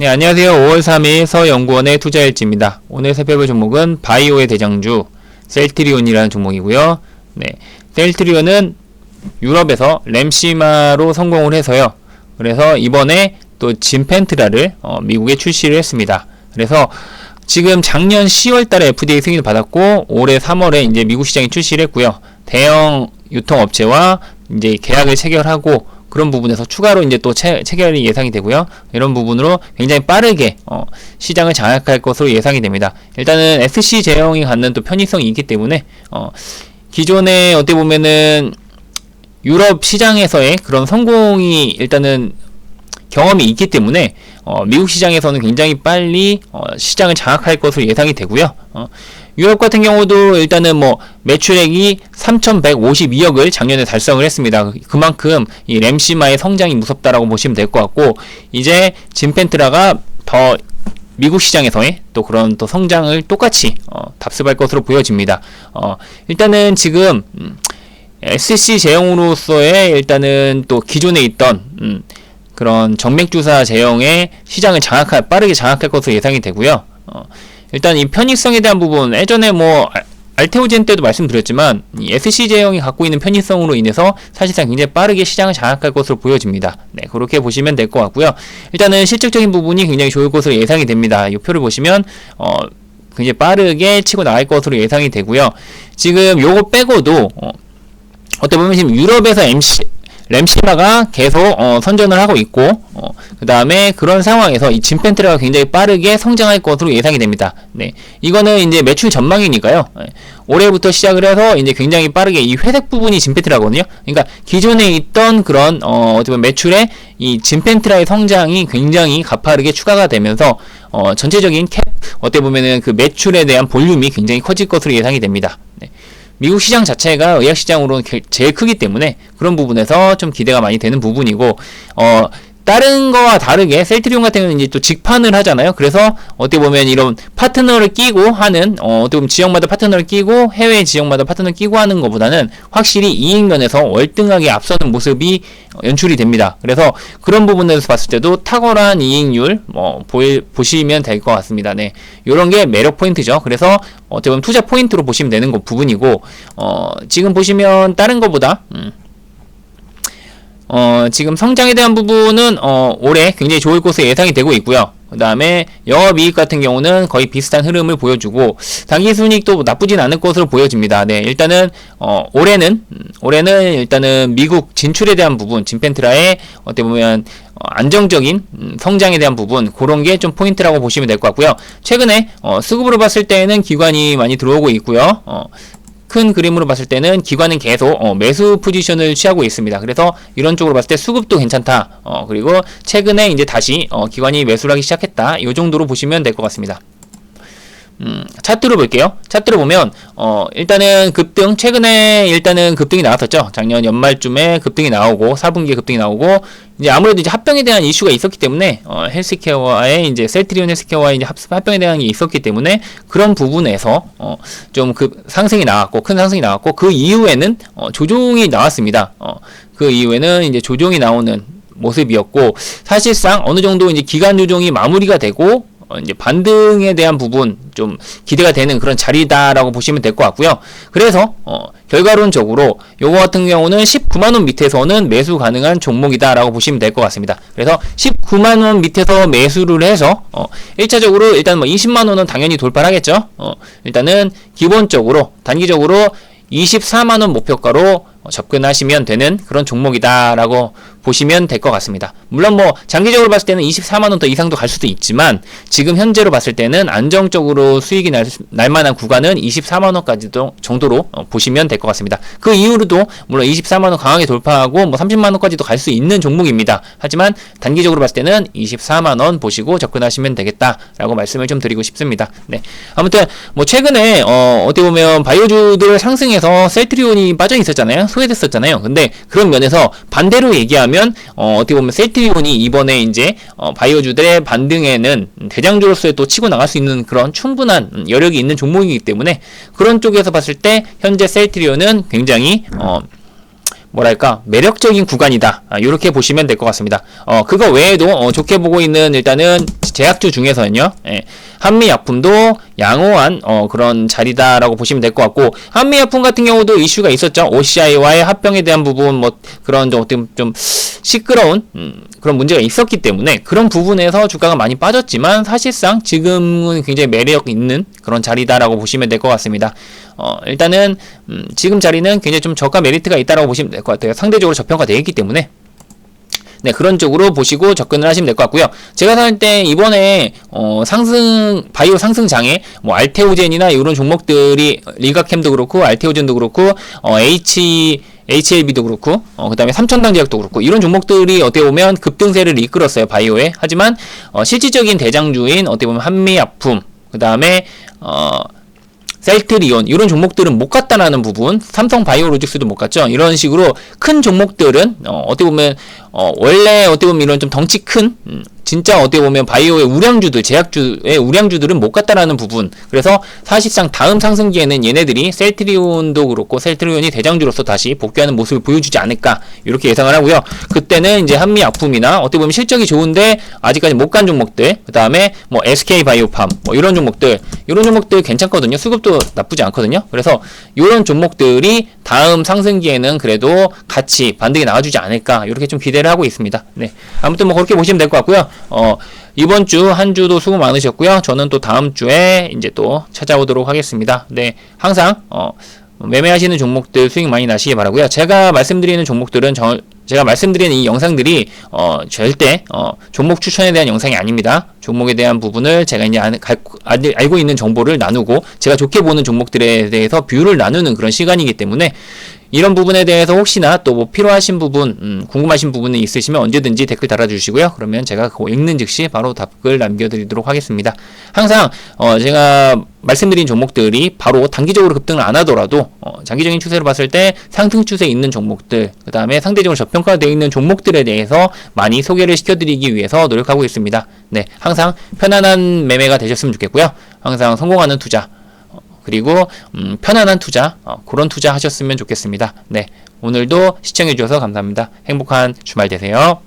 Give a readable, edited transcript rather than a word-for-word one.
네, 안녕하세요. 5월 3일 서연구원의 투자일지입니다. 오늘 살펴볼 종목은 바이오의 대장주 셀트리온이라는 종목이고요. 네, 셀트리온은 유럽에서 램시마로 성공을 해서요. 그래서 이번에 또 진펜트라를 미국에 출시를 했습니다. 그래서 지금 작년 10월 달에 FDA 승인을 받았고 올해 3월에 이제 미국 시장에 출시를 했고요. 대형 유통업체와 이제 계약을 체결하고 그런 부분에서 추가로 이제 또 체결이 예상이 되고요. 이런 부분으로 굉장히 빠르게 시장을 장악할 것으로 예상이 됩니다. 일단은 SC 제형이 갖는 또 편의성이 있기 때문에 기존에 어떻게 보면은 유럽 시장에서의 그런 성공이 일단은 경험이 있기 때문에 미국 시장에서는 굉장히 빨리 시장을 장악할 것으로 예상이 되고요. 유럽 같은 경우도 일단은 뭐 매출액이 3,152억을 작년에 달성을 했습니다. 그만큼 이 램시마의 성장이 무섭다라고 보시면 될 것 같고, 이제 진펜트라가 더 미국 시장에서의 또 그런 또 성장을 똑같이 답습할 것으로 보여집니다. 일단은 지금 SC 제형으로서의 일단은 또 기존에 있던 그런 정맥주사 제형의 시장을 빠르게 장악할 것으로 예상이 되고요. 일단 이 편의성에 대한 부분, 예전에 뭐 알테오젠 때도 말씀드렸지만 이 SC 제형이 갖고 있는 편의성으로 인해서 사실상 굉장히 빠르게 시장을 장악할 것으로 보여집니다. 네, 그렇게 보시면 될 것 같고요. 일단은 실적적인 부분이 굉장히 좋을 것으로 예상이 됩니다. 이 표를 보시면 굉장히 빠르게 치고 나갈 것으로 예상이 되고요. 지금 요거 빼고도 어떻게 보면 지금 유럽에서 램시마가 계속 선전을 하고 있고 그 다음에 그런 상황에서 이 진펜트라가 굉장히 빠르게 성장할 것으로 예상이 됩니다. 네, 이거는 이제 매출 전망이니까요. 올해부터 시작을 해서 이제 굉장히 빠르게 이 회색 부분이 진펜트라거든요. 그러니까 기존에 있던 그런 어떻게 보면 매출의 이 진펜트라의 성장이 굉장히 가파르게 추가가 되면서 전체적인 어떻게 보면은 그 매출에 대한 볼륨이 굉장히 커질 것으로 예상이 됩니다. 네. 미국 시장 자체가 의약시장으로는 제일 크기 때문에 그런 부분에서 좀 기대가 많이 되는 부분이고, 다른 거와 다르게 셀트리온 같은 경우는 이제 또 직판을 하잖아요. 그래서 어떻게 보면 이런 파트너를 끼고 하는, 어떻게 보면 지역마다 파트너를 끼고 해외 지역마다 파트너를 끼고 하는 것보다는 확실히 이익면에서 월등하게 앞서는 모습이 연출이 됩니다. 그래서 그런 부분에서 봤을 때도 탁월한 이익률 보시면 될 것 같습니다. 네, 요런 게 매력 포인트죠. 그래서 어떻게 보면 투자 포인트로 보시면 되는 부분이고, 지금 보시면 다른 것보다 지금 성장에 대한 부분은 올해 굉장히 좋을 것으로 예상이 되고 있고요. 그 다음에 영업이익 같은 경우는 거의 비슷한 흐름을 보여주고 당기순이익도 나쁘진 않을 것으로 보여집니다. 네, 일단은 올해는 일단은 미국 진출에 대한 부분, 진펜트라의 어떻게 보면 안정적인 성장에 대한 부분, 그런 게 좀 포인트라고 보시면 될 것 같고요. 최근에 수급으로 봤을 때는 기관이 많이 들어오고 있고요. 큰 그림으로 봤을 때는 기관은 계속 매수 포지션을 취하고 있습니다. 그래서 이런 쪽으로 봤을 때 수급도 괜찮다. 그리고 최근에 이제 다시 기관이 매수를 하기 시작했다. 이 정도로 보시면 될 것 같습니다. 차트로 볼게요. 차트로 보면 일단은 급등, 최근에 일단은 급등이 나왔었죠. 작년 연말쯤에 급등이 나오고 4분기에 급등이 나오고, 이제 아무래도 이제 합병에 대한 이슈가 있었기 때문에 헬스케어와의 이제 셀트리온 헬스케어와의 이제 합병에 대한 게 있었기 때문에 그런 부분에서 좀 상승이 나왔고, 큰 상승이 나왔고, 그 이후에는 조정이 나왔습니다. 그 이후에는 이제 조정이 나오는 모습이었고, 사실상 어느 정도 이제 기간 조정이 마무리가 되고 이제 반등에 대한 부분 좀 기대가 되는 그런 자리다라고 보시면 될 것 같고요. 그래서 결과론적으로 요거 같은 경우는 19만원 밑에서는 매수 가능한 종목이다라고 보시면 될 것 같습니다. 그래서 19만원 밑에서 매수를 해서 1차적으로 일단 뭐 20만원은 당연히 돌파를 하겠죠. 일단은 기본적으로 단기적으로 24만원 목표가로 접근하시면 되는 그런 종목이다라고 보시면 될 것 같습니다. 물론 뭐 장기적으로 봤을 때는 24만원 더 이상도 갈 수도 있지만 지금 현재로 봤을 때는 안정적으로 수익이 날 만한 구간은 24만원까지도 정도로 보시면 될 것 같습니다. 그 이후로도 물론 24만원 강하게 돌파하고 뭐 30만원까지도 갈 수 있는 종목입니다. 하지만 단기적으로 봤을 때는 24만원 보시고 접근하시면 되겠다라고 말씀을 좀 드리고 싶습니다. 네, 아무튼 뭐 최근에 어떻게 보면 바이오주들 상승해서 셀트리온이 빠져 있었잖아요. 소외됐었잖아요. 근데 그런 면에서 반대로 얘기하면 어떻게 보면 셀트리온이 이번에 이제 바이오주들의 반등에는 대장주로서의 또 치고 나갈 수 있는 그런 충분한 여력이 있는 종목이기 때문에 그런 쪽에서 봤을 때 현재 셀트리온은 굉장히 뭐랄까 매력적인 구간이다. 이렇게 보시면 될 것 같습니다. 그거 외에도 좋게 보고 있는 일단은 제약주 중에서는요. 예, 한미약품도 양호한 그런 자리다라고 보시면 될 것 같고, 한미약품 같은 경우도 이슈가 있었죠. OCI와의 합병에 대한 부분, 뭐 그런 좀 시끄러운 그런 문제가 있었기 때문에 그런 부분에서 주가가 많이 빠졌지만, 사실상 지금은 굉장히 매력 있는 그런 자리다라고 보시면 될 것 같습니다. 일단은 지금 자리는 굉장히 좀 저가 메리트가 있다라고 보시면 될 것 같아요. 상대적으로 저평가되어 있기 때문에. 네, 그런 쪽으로 보시고 접근을 하시면 될 것 같고요. 제가 살 때 이번에 바이오 상승장에 뭐 알테오젠이나 이런 종목들이 리가캠도 그렇고 알테오젠도 그렇고 HLB도 그렇고 그 다음에 삼천당제약도 그렇고 이런 종목들이 어떻게 보면 급등세를 이끌었어요, 바이오에. 하지만 실질적인 대장주인 어떻게 보면 한미약품, 그 다음에 셀트리온 이런 종목들은 못 갔다라는 부분, 삼성바이오로직스도 못 갔죠. 이런 식으로 큰 종목들은 어떻게 보면 원래 어떻게 보면 이런 좀 덩치 큰 진짜 어떻게 보면 바이오의 우량주들, 제약주의 우량주들은 못 갔다라는 부분. 그래서 사실상 다음 상승기에는 얘네들이 셀트리온도 그렇고 셀트리온이 대장주로서 다시 복귀하는 모습을 보여주지 않을까 이렇게 예상을 하고요. 그때는 이제 한미약품이나 어떻게 보면 실적이 좋은데 아직까지 못 간 종목들, 그 다음에 뭐 SK바이오팜 뭐 이런 종목들 괜찮거든요. 수급도 나쁘지 않거든요. 그래서 이런 종목들이 다음 상승기에는 그래도 같이 반등이 나와주지 않을까 이렇게 좀 기대를 하고 있습니다. 네, 아무튼 뭐 그렇게 보시면 될 것 같고요. 이번 주 한 주도 수고 많으셨고요. 저는 또 다음 주에 이제 또 찾아오도록 하겠습니다. 네, 항상 매매하시는 종목들 수익 많이 나시기 바라고요. 제가 말씀드리는 종목들은 제가 말씀드리는 이 영상들이 절대 종목 추천에 대한 영상이 아닙니다. 종목에 대한 부분을 제가 이제 알고 있는 정보를 나누고 제가 좋게 보는 종목들에 대해서 뷰를 나누는 그런 시간이기 때문에 이런 부분에 대해서 혹시나 또 뭐 필요하신 부분, 궁금하신 부분이 있으시면 언제든지 댓글 달아주시고요. 그러면 제가 그거 읽는 즉시 바로 답글 남겨드리도록 하겠습니다. 항상 제가 말씀드린 종목들이 바로 단기적으로 급등을 안 하더라도 장기적인 추세로 봤을 때 상승 추세에 있는 종목들, 그 다음에 상대적으로 저평가되어 있는 종목들에 대해서 많이 소개를 시켜드리기 위해서 노력하고 있습니다. 네, 항상 편안한 매매가 되셨으면 좋겠고요. 항상 성공하는 투자, 그리고 편안한 투자, 그런 투자 하셨으면 좋겠습니다. 네, 오늘도 시청해 주셔서 감사합니다. 행복한 주말 되세요.